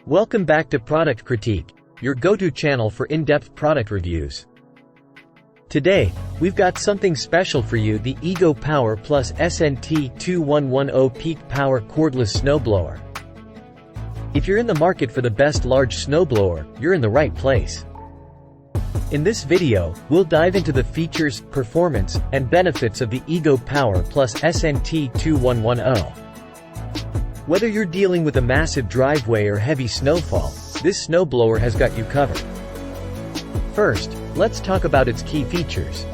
Welcome back to Product Critique, your go-to channel for in-depth product reviews. Today, we've got something special for you: the Ego Power Plus SNT2110 Peak Power Cordless Snowblower. If you're in the market for the best large snowblower, you're in the right place. In this video, we'll dive into the features, performance, and benefits of the Ego Power Plus SNT2110. Whether you're dealing with a massive driveway or heavy snowfall, this snowblower has got you covered. First, let's talk about its key features.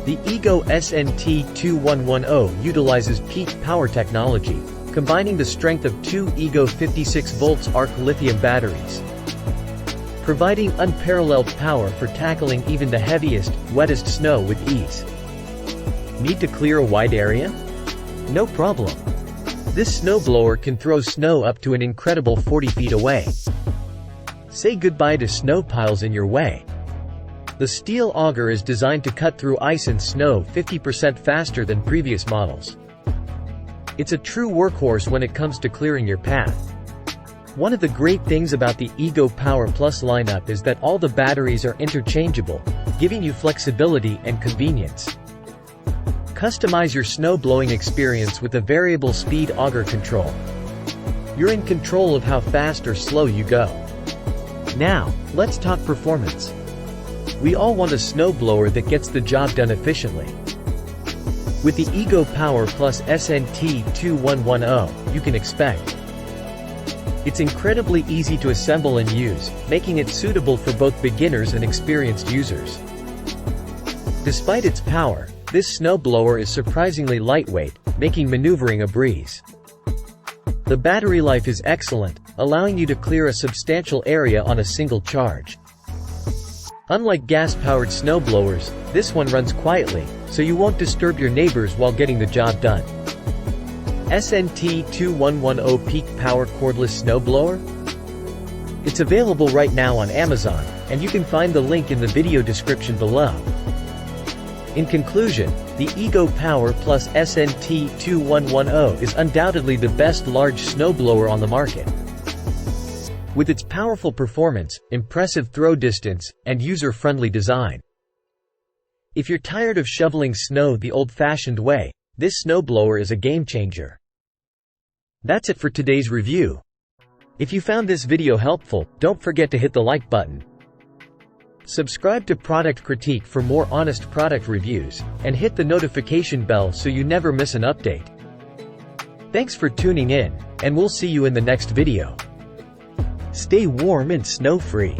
The Ego SNT2110 utilizes peak power technology, combining the strength of two Ego 56V arc lithium batteries, providing unparalleled power for tackling even the heaviest, wettest snow with ease. Need to clear a wide area? No problem. This snowblower can throw snow up to an incredible 40 feet away. Say goodbye to snow piles in your way. The steel auger is designed to cut through ice and snow 50% faster than previous models. It's a true workhorse when it comes to clearing your path. One of the great things about the Ego Power Plus lineup is that all the batteries are interchangeable, giving you flexibility and convenience. Customize your snow-blowing experience with a variable speed auger control. You're in control of how fast or slow you go. Now, let's talk performance. We all want a snowblower that gets the job done efficiently. With the Ego Power Plus SNT2110, you can expect. It's incredibly easy to assemble and use, making it suitable for both beginners and experienced users. Despite its power, this snowblower is surprisingly lightweight, making maneuvering a breeze. The battery life is excellent, allowing you to clear a substantial area on a single charge. Unlike gas-powered snowblowers, this one runs quietly, so you won't disturb your neighbors while getting the job done. SNT2110 Peak Power Cordless Snowblower? It's available right now on Amazon, and you can find the link in the video description below. In conclusion, the Ego Power Plus SNT2110 is undoubtedly the best large snowblower on the market. With its powerful performance, impressive throw distance, and user-friendly design. If you're tired of shoveling snow the old-fashioned way, this snowblower is a game-changer. That's it for today's review. If you found this video helpful, don't forget to hit the like button. Subscribe to Product Critique for more honest product reviews, and hit the notification bell so you never miss an update. Thanks for tuning in, and we'll see you in the next video. Stay warm and snow-free.